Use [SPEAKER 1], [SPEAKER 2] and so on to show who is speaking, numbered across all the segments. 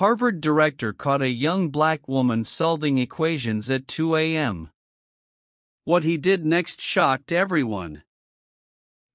[SPEAKER 1] Harvard director caught a young black woman solving equations at 2 a.m. What he did next shocked everyone.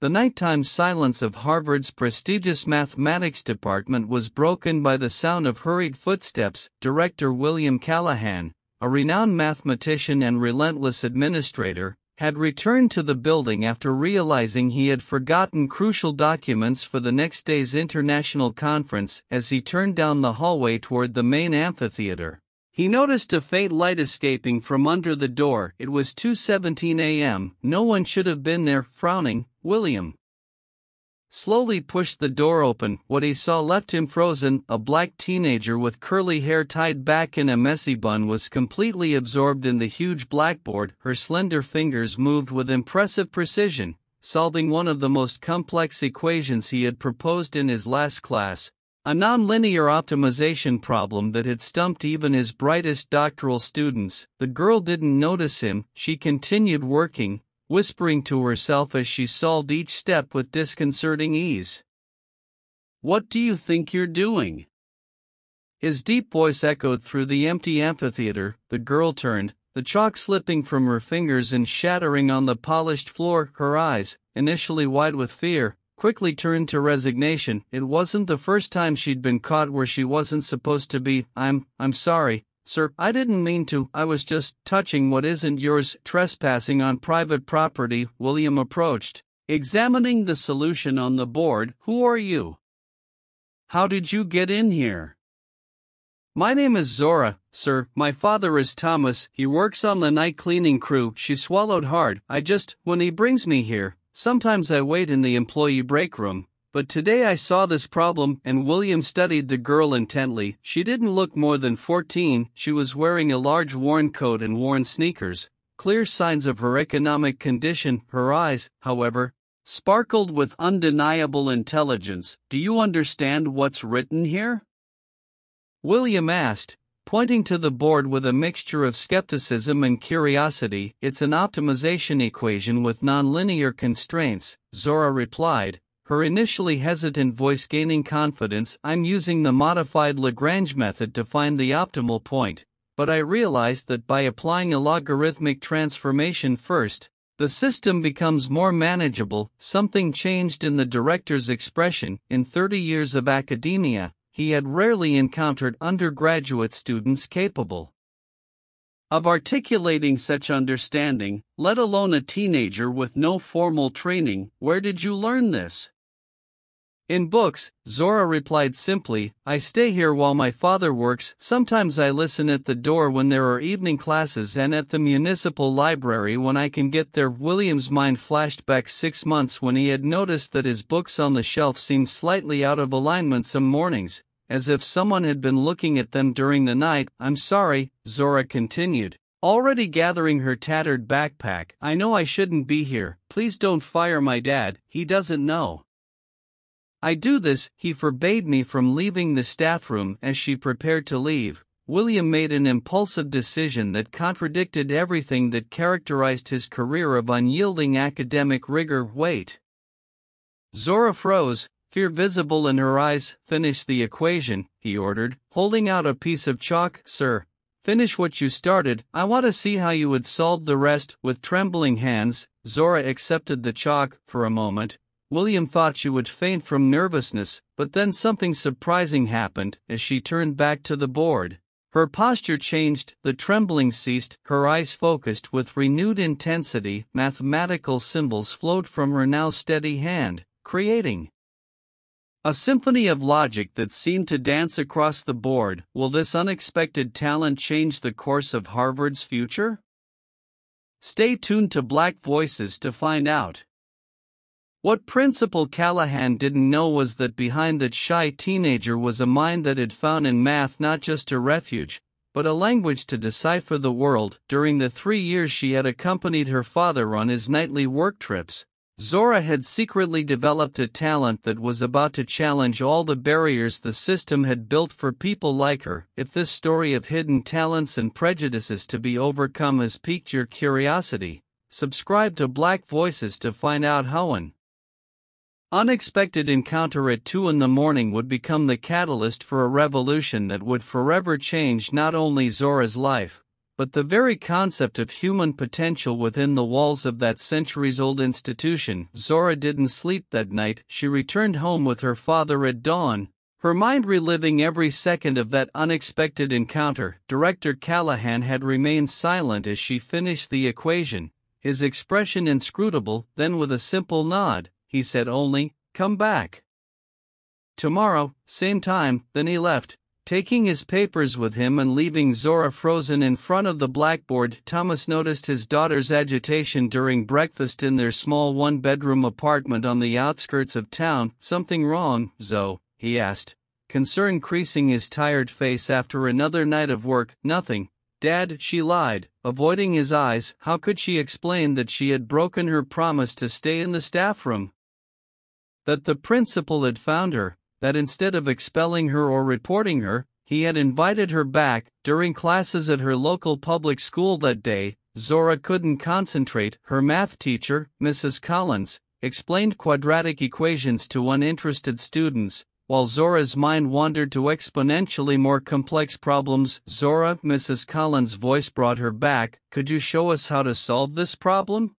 [SPEAKER 1] The nighttime silence of Harvard's prestigious mathematics department was broken by the sound of hurried footsteps. Director William Callahan, a renowned mathematician and relentless administrator, had returned to the building after realizing he had forgotten crucial documents for the next day's international conference. As he turned down the hallway toward the main amphitheater, he noticed a faint light escaping from under the door. It was 2:17 a.m. No one should have been there. Frowning, William slowly pushed the door open. What he saw left him frozen. A black teenager with curly hair tied back in a messy bun was completely absorbed in the huge blackboard. Her slender fingers moved with impressive precision, solving one of the most complex equations he had proposed in his last class, a nonlinear optimization problem that had stumped even his brightest doctoral students. The girl didn't notice him. She continued working, whispering to herself as she solved each step with disconcerting ease. "What do you think you're doing?" His deep voice echoed through the empty amphitheater. The girl turned, the chalk slipping from her fingers and shattering on the polished floor. Her eyes, initially wide with fear, quickly turned to resignation. It wasn't the first time she'd been caught where she wasn't supposed to be. I'm sorry, sir, I didn't mean to. I was just touching what isn't yours." Trespassing on private property. William approached, examining the solution on the board. "Who are you? How did you get in here?" "My name is Zora, sir. My father is Thomas. He works on the night cleaning crew." She swallowed hard. When he brings me here, sometimes I wait in the employee break room. But today I saw this problem." And William studied the girl intently. She didn't look more than 14. She was wearing a large worn coat and worn sneakers, clear signs of her economic condition. Her eyes, however, sparkled with undeniable intelligence. "Do you understand what's written here?" William asked, pointing to the board with a mixture of skepticism and curiosity. "It's an optimization equation with nonlinear constraints," Zora replied, her initially hesitant voice gaining confidence. "I'm using the modified Lagrange method to find the optimal point, but I realized that by applying a logarithmic transformation first, the system becomes more manageable." Something changed in the director's expression. In 30 years of academia, he had rarely encountered undergraduate students capable of articulating such understanding, let alone a teenager with no formal training. "Where did you learn this?" "In books," Zora replied simply. "I stay here while my father works. Sometimes I listen at the door when there are evening classes and at the municipal library when I can get there." William's mind flashed back 6 months when he had noticed that his books on the shelf seemed slightly out of alignment some mornings, as if someone had been looking at them during the night. "I'm sorry," Zora continued, already gathering her tattered backpack. "I know I shouldn't be here. Please don't fire my dad. He doesn't know I do this. He forbade me from leaving the staff room." As she prepared to leave, William made an impulsive decision that contradicted everything that characterized his career of unyielding academic rigor. "Wait." Zora froze, fear visible in her eyes. "Finish the equation," he ordered, holding out a piece of chalk. "Sir, finish what you started. I want to see how you would solve the rest." With trembling hands, Zora accepted the chalk. For a moment, William thought she would faint from nervousness, but then something surprising happened. As she turned back to the board, her posture changed, the trembling ceased, her eyes focused with renewed intensity. Mathematical symbols flowed from her now steady hand, creating a symphony of logic that seemed to dance across the board. Will this unexpected talent change the course of Harvard's future? Stay tuned to Black Voices to find out. What Principal Callahan didn't know was that behind that shy teenager was a mind that had found in math not just a refuge, but a language to decipher the world. During the 3 years she had accompanied her father on his nightly work trips, Zora had secretly developed a talent that was about to challenge all the barriers the system had built for people like her. If this story of hidden talents and prejudices to be overcome has piqued your curiosity, subscribe to Black Voices to find out how. Unexpected encounter at 2 in the morning would become the catalyst for a revolution that would forever change not only Zora's life, but the very concept of human potential within the walls of that centuries-old institution. Zora didn't sleep that night. She returned home with her father at dawn, her mind reliving every second of that unexpected encounter. Director Callahan had remained silent as she finished the equation, his expression inscrutable. Then with a simple nod, he said only, "Come back tomorrow, same time." Then he left, taking his papers with him and leaving Zora frozen in front of the blackboard. Thomas noticed his daughter's agitation during breakfast in their small one-bedroom apartment on the outskirts of town. "Something wrong, Zo?" he asked, concern creasing his tired face after another night of work. "Nothing, Dad," she lied, avoiding his eyes. How could she explain that she had broken her promise to stay in the staff room? That the principal had found her, that instead of expelling her or reporting her, he had invited her back. During classes at her local public school that day, Zora couldn't concentrate. Her math teacher, Mrs. Collins, explained quadratic equations to uninterested students, while Zora's mind wandered to exponentially more complex problems. "Zora," Mrs. Collins' voice brought her back, "could you show us how to solve this problem?"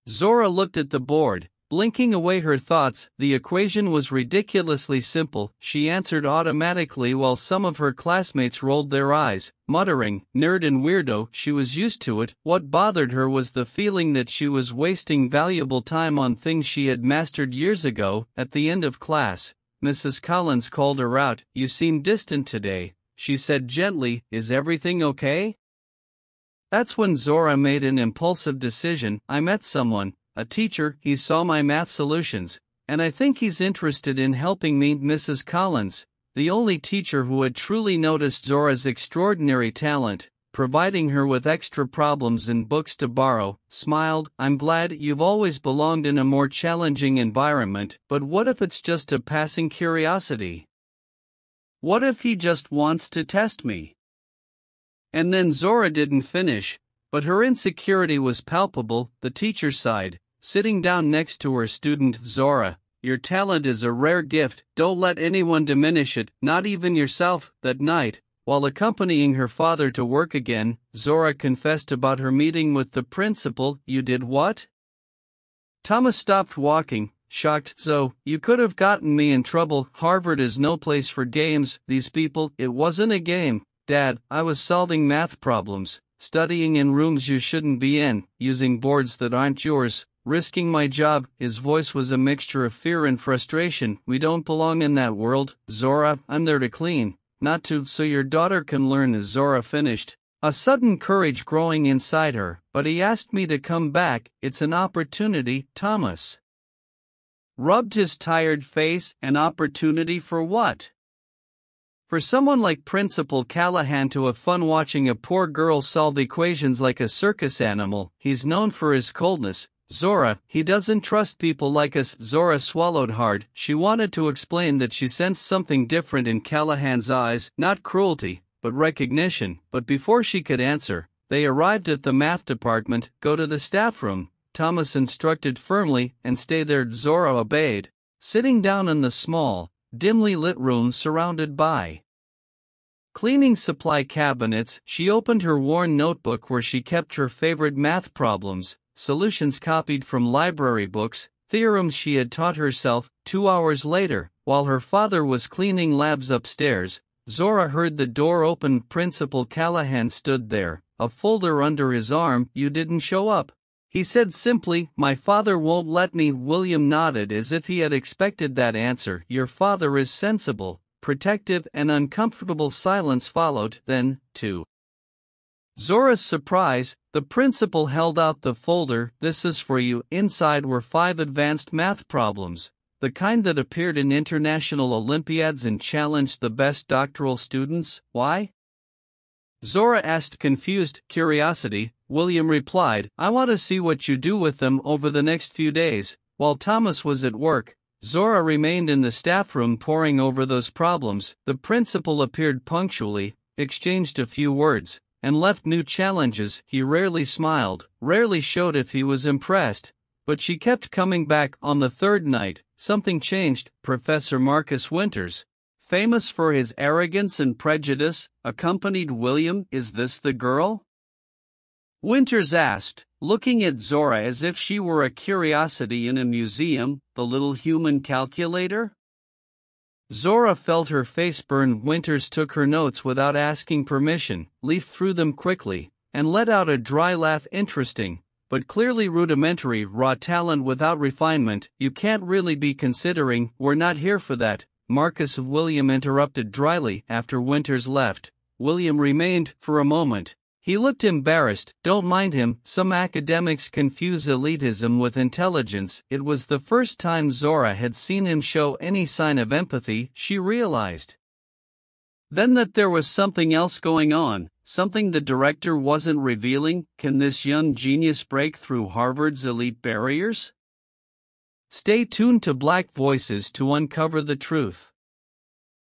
[SPEAKER 1] Zora looked at the board, blinking away her thoughts. The equation was ridiculously simple, she answered automatically while some of her classmates rolled their eyes, muttering, "Nerd and weirdo." She was used to it. What bothered her was the feeling that she was wasting valuable time on things she had mastered years ago. At the end of class, Mrs. Collins called her out. "You seem distant today," she said gently. "Is everything okay?" That's when Zora made an impulsive decision. "I met someone, a teacher. He saw my math solutions, and I think he's interested in helping me." Mrs. Collins, the only teacher who had truly noticed Zora's extraordinary talent, providing her with extra problems and books to borrow, smiled. "I'm glad. You've always belonged in a more challenging environment, but what if it's just a passing curiosity? What if he just wants to test me?" And then Zora didn't finish, but her insecurity was palpable. The teacher sighed, sitting down next to her student. "Zora, your talent is a rare gift. Don't let anyone diminish it, not even yourself." That night, while accompanying her father to work again, Zora confessed about her meeting with the principal. "You did what?" Thomas stopped walking, shocked. "So, you could have gotten me in trouble. Harvard is no place for games. These people." "It wasn't a game, Dad. I was solving math problems, studying in rooms you shouldn't be in, using boards that aren't yours, risking my job." His voice was a mixture of fear and frustration. "We don't belong in that world, Zora. I'm there to clean, not to, so your daughter can learn." As Zora finished, a sudden courage growing inside her. "But he asked me to come back. It's an opportunity." Thomas rubbed his tired face. "An opportunity for what?" "For someone like Principal Callahan to have fun watching a poor girl solve equations like a circus animal. He's known for his coldness, Zora. He doesn't trust people like us." Zora swallowed hard. She wanted to explain that she sensed something different in Callahan's eyes, not cruelty, but recognition. But before she could answer, they arrived at the math department. "Go to the staff room," Thomas instructed firmly, "and stay there." Zora obeyed, sitting down in the small, dimly lit room surrounded by cleaning supply cabinets. She opened her worn notebook where she kept her favorite math problems, solutions copied from library books, theorems she had taught herself. 2 hours later, while her father was cleaning labs upstairs, Zora heard the door open. Principal Callahan stood there, a folder under his arm. "You didn't show up," he said simply. "My father won't let me." William nodded as if he had expected that answer. "Your father is sensible, protective." An uncomfortable silence followed. Then, to Zora's surprise, the principal held out the folder. "This is for you." Inside were 5 advanced math problems, the kind that appeared in international Olympiads and challenged the best doctoral students. "Why?" Zora asked, confused. "Curiosity," William replied. "I want to see what you do with them over the next few days." While Thomas was at work, Zora remained in the staff room poring over those problems. The principal appeared punctually, exchanged a few words, and left new challenges. He rarely smiled, rarely showed if he was impressed, But she kept coming back on the third night. Something changed. Professor Marcus Winters, famous for his arrogance and prejudice, accompanied William. "Is this the girl?" Winters asked, looking at Zora as if she were a curiosity in a museum. "The little human calculator?" Zora felt her face burn. Winters took her notes without asking permission, leafed through them quickly, and let out a dry laugh. "Interesting, but clearly rudimentary, raw talent without refinement. You can't really be considering." "We're not here for that," Marcus William interrupted dryly. After Winters left, William remained for a moment. He looked embarrassed. "Don't mind him." Some academics confuse elitism with intelligence. It was the first time Zora had seen him show any sign of empathy. She realized then that there was something else going on, something the director wasn't revealing. Can this young genius break through Harvard's elite barriers? Stay tuned to Black Voices to uncover the truth.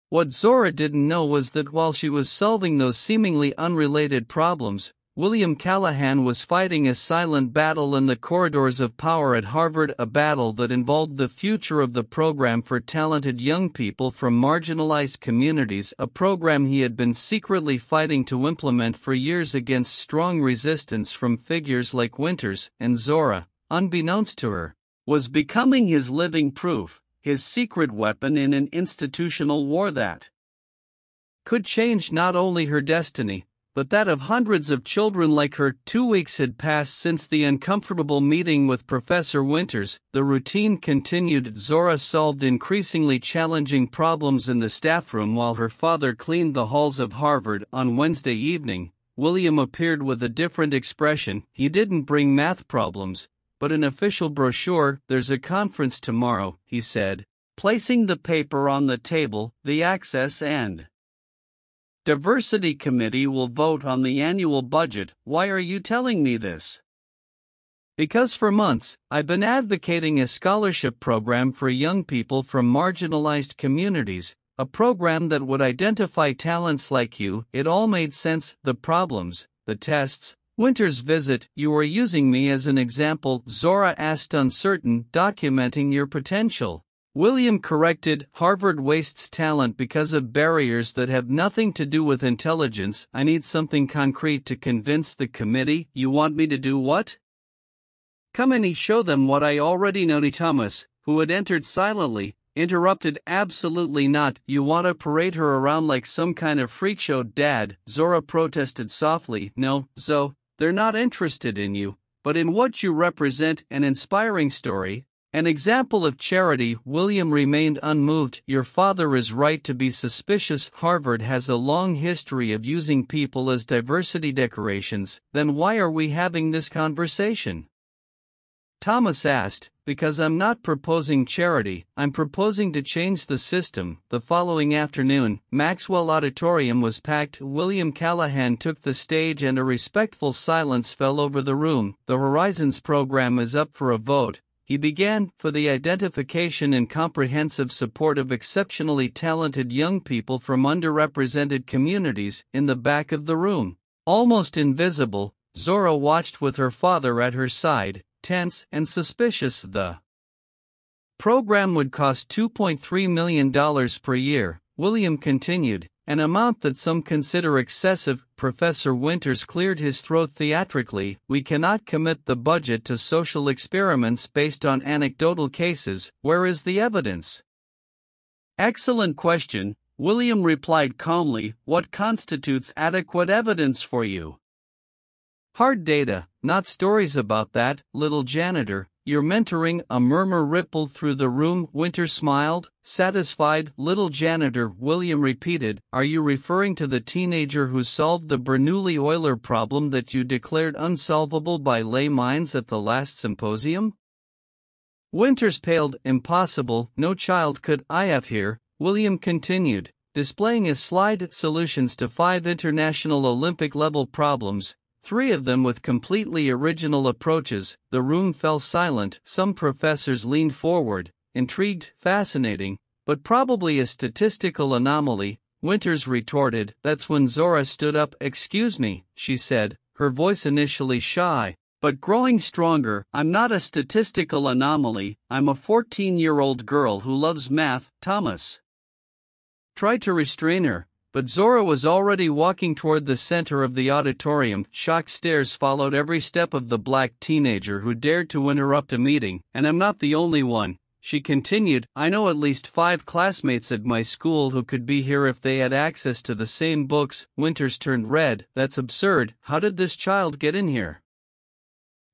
[SPEAKER 1] What Zora didn't know was that while she was solving those seemingly unrelated problems, William Callahan was fighting a silent battle in the corridors of power at Harvard, a battle that involved the future of the program for talented young people from marginalized communities, a program he had been secretly fighting to implement for years against strong resistance from figures like Winters. And Zora, unbeknownst to her, was becoming his living proof, his secret weapon in an institutional war that could change not only her destiny, but that of hundreds of children like her. 2 weeks had passed since the uncomfortable meeting with Professor Winters. The routine continued. Zora solved increasingly challenging problems in the staff room while her father cleaned the halls of Harvard. On Wednesday evening, William appeared with a different expression. He didn't bring math problems, but an official brochure. "There's a conference tomorrow," he said, placing the paper on the table. "The Access and Diversity Committee will vote on the annual budget." "Why are you telling me this?" "Because for months, I've been advocating a scholarship program for young people from marginalized communities, a program that would identify talents like you." It all made sense. The problems, the tests, Winters' visit. "You are using me as an example," Zora asked, uncertain. "Documenting your potential," William corrected. "Harvard wastes talent because of barriers that have nothing to do with intelligence. I need something concrete to convince the committee." "You want me to do what?" "Come and show them what I already know." Thomas, who had entered silently, interrupted. "Absolutely not. You want to parade her around like some kind of freak show." "Dad," Zora protested softly. "No, Zo. They're not interested in you, but in what you represent, an inspiring story, an example of charity." William remained unmoved. "Your father is right to be suspicious. Harvard has a long history of using people as diversity decorations." "Then why are we having this conversation?" Thomas asked. "Because I'm not proposing charity, I'm proposing to change the system." The following afternoon, Maxwell Auditorium was packed. William Callahan took the stage and a respectful silence fell over the room. "The Horizons program is up for a vote," he began, "for the identification and comprehensive support of exceptionally talented young people from underrepresented communities." In the back of the room, almost invisible, Zora watched with her father at her side, tense and suspicious. The program would cost $2.3 million per year, William continued, an amount that some consider excessive. Professor Winters cleared his throat theatrically. "We cannot commit the budget to social experiments based on anecdotal cases. Where is the evidence?" "Excellent question," William replied calmly. "What constitutes adequate evidence for you?" "Hard data, not stories about that little janitor you're mentoring." A murmur rippled through the room. Winter smiled, satisfied. "Little janitor," William repeated. "Are you referring to the teenager who solved the Bernoulli-Euler problem that you declared unsolvable by lay minds at the last symposium?" Winters paled. "Impossible, no child could." "I have here," William continued, displaying his slide, "solutions to 5 international Olympic-level problems, 3 of them with completely original approaches." The room fell silent. Some professors leaned forward, intrigued. "Fascinating, but probably a statistical anomaly," Winters retorted. That's when Zora stood up. "Excuse me," she said, her voice initially shy, But growing stronger. I'm not a statistical anomaly, I'm a 14-year-old girl who loves math. Thomas tried to restrain her, but Zora was already walking toward the center of the auditorium. Shocked stares followed every step of the black teenager who dared to interrupt a meeting. And I'm not the only one, she continued. I know at least 5 classmates at my school who could be here if they had access to the same books. Winters turned red. That's absurd. How did this child get in here?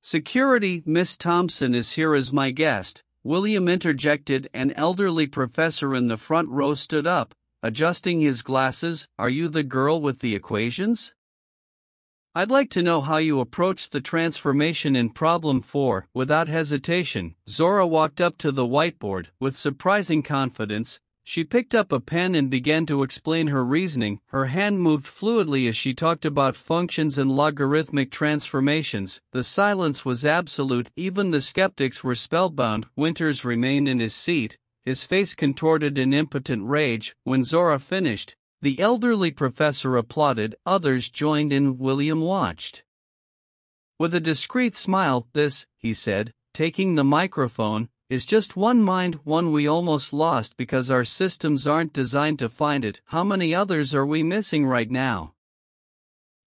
[SPEAKER 1] Security. Miss Thompson is here as my guest, William interjected. An elderly professor in the front row stood up, adjusting his glasses. Are you the girl with the equations? I'd like to know how you approached the transformation in problem 4. Without hesitation, Zora walked up to the whiteboard. With surprising confidence, she picked up a pen and began to explain her reasoning. Her hand moved fluidly as she talked about functions and logarithmic transformations. The silence was absolute. Even the skeptics were spellbound. Winters remained in his seat, his face contorted in impotent rage. When Zora finished, the elderly professor applauded. Others joined in. William watched with a discreet smile. This, he said, taking the microphone, is just one mind, one we almost lost because our systems aren't designed to find it. How many others are we missing right now?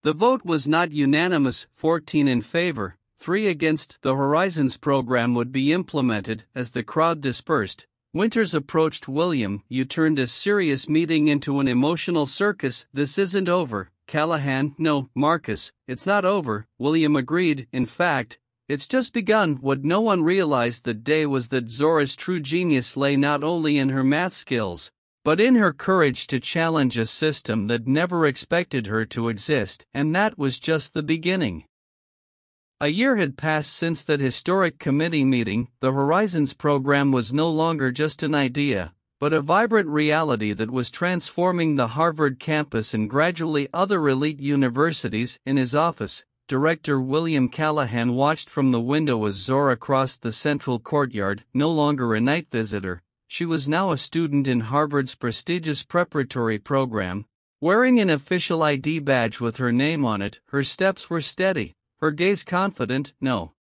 [SPEAKER 1] The vote was not unanimous, 14 in favor, 3 against. The Horizons program would be implemented. As the crowd dispersed, Winters approached William. You turned a serious meeting into an emotional circus. This isn't over, Callahan. No, Marcus, it's not over, William agreed. In fact, it's just begun. What no one realized that day was that Zora's true genius lay not only in her math skills, but in her courage to challenge a system that never expected her to exist. And that was just the beginning. A year had passed since that historic committee meeting. The Horizons program was no longer just an idea, but a vibrant reality that was transforming the Harvard campus and gradually other elite universities. In his office, Director William Callahan watched from the window as Zora crossed the central courtyard. No longer a night visitor, she was now a student in Harvard's prestigious preparatory program. Wearing an official ID badge with her name on it, her steps were steady, her gaze confident. No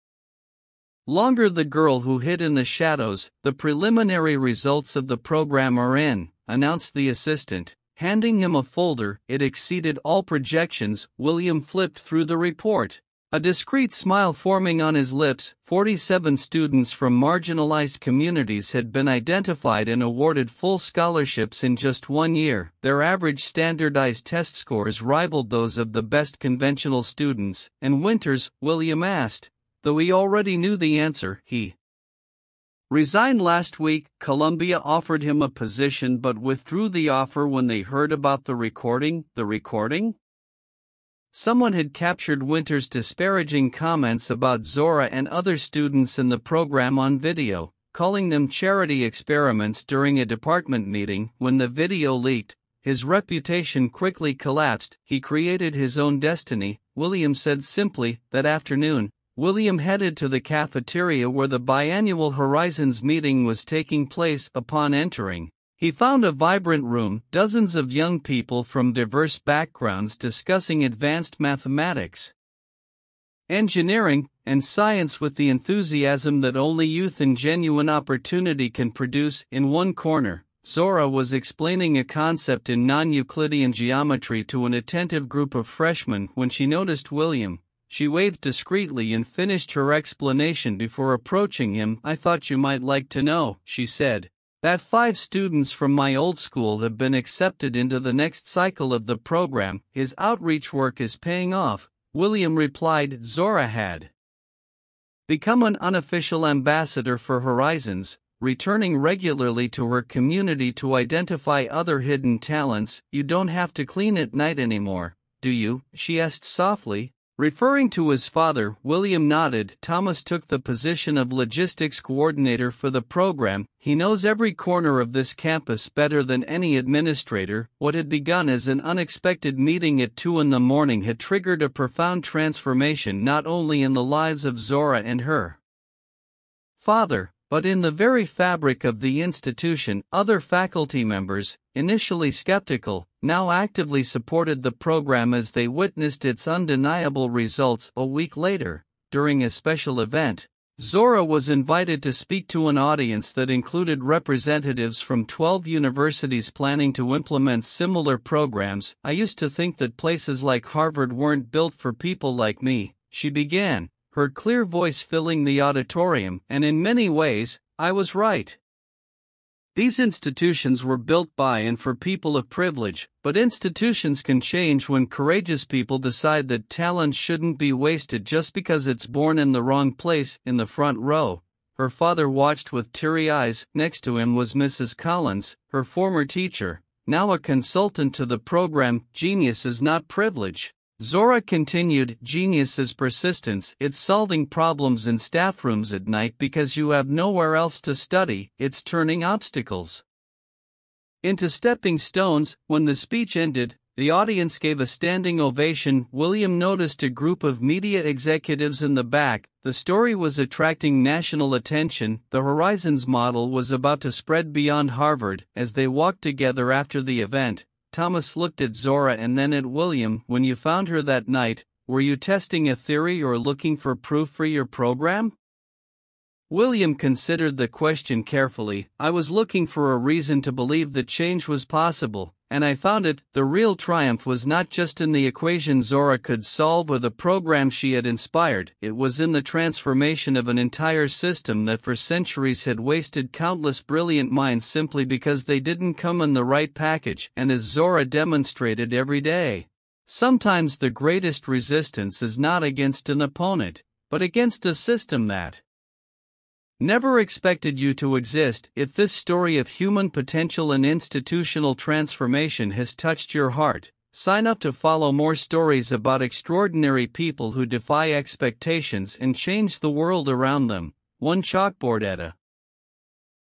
[SPEAKER 1] longer the girl who hid in the shadows. The preliminary results of the program are in, announced the assistant, handing him a folder. It exceeded all projections. William flipped through the report, a discreet smile forming on his lips. 47 students from marginalized communities had been identified and awarded full scholarships in just 1 year. Their average standardized test scores rivaled those of the best conventional students. And Winters, William asked, though he already knew the answer. He resigned last week. Columbia offered him a position but withdrew the offer when they heard about the recording. The recording? Someone had captured Winters' disparaging comments about Zora and other students in the program on video, calling them charity experiments during a department meeting. When the video leaked, his reputation quickly collapsed. He created his own destiny, William said simply. That afternoon, William headed to the cafeteria where the biannual Horizons meeting was taking place. Upon entering, he found a vibrant room, dozens of young people from diverse backgrounds discussing advanced mathematics, engineering, and science with the enthusiasm that only youth and genuine opportunity can produce. In one corner, Zora was explaining a concept in non-Euclidean geometry to an attentive group of freshmen. When she noticed William, she waved discreetly and finished her explanation before approaching him. I thought you might like to know, she said, that 5 students from my old school have been accepted into the next cycle of the program. His outreach work is paying off, William replied. Zora had become an unofficial ambassador for Horizons, returning regularly to her community to identify other hidden talents. You don't have to clean at night anymore, do you? She asked softly. Referring to his father, William nodded. Thomas took the position of logistics coordinator for the program. He knows every corner of this campus better than any administrator. What had begun as an unexpected meeting at 2 a.m. had triggered a profound transformation not only in the lives of Zora and her father, but in the very fabric of the institution. Other faculty members, initially skeptical, now actively supported the program as they witnessed its undeniable results. A week later, during a special event. Zora was invited to speak to an audience that included representatives from 12 universities planning to implement similar programs. "I used to think that places like Harvard weren't built for people like me," she began, her clear voice filling the auditorium, "and in many ways, I was right. These institutions were built by and for people of privilege, but institutions can change when courageous people decide that talent shouldn't be wasted just because it's born in the wrong place." In the front row, her father watched with teary eyes. Next to him was Mrs. Collins, her former teacher, now a consultant to the program. "Genius is not privilege," Zora continued. "Genius is persistence. It's solving problems in staff rooms at night because you have nowhere else to study. It's turning obstacles into stepping stones." When the speech ended, the audience gave a standing ovation. William noticed a group of media executives in the back. The story was attracting national attention. The Horizons model was about to spread beyond Harvard. As they walked together after the event, Thomas looked at Zora and then at William. "When you found her that night, were you testing a theory or looking for proof for your program?" William considered the question carefully. "I was looking for a reason to believe that change was possible, and I found it." The real triumph was not just in the equation Zora could solve or the program she had inspired, it was in the transformation of an entire system that for centuries had wasted countless brilliant minds simply because they didn't come in the right package. And as Zora demonstrated every day, sometimes the greatest resistance is not against an opponent, but against a system that never expected you to exist. If this story of human potential and institutional transformation has touched your heart, sign up to follow more stories about extraordinary people who defy expectations and change the world around them, one chalkboard at a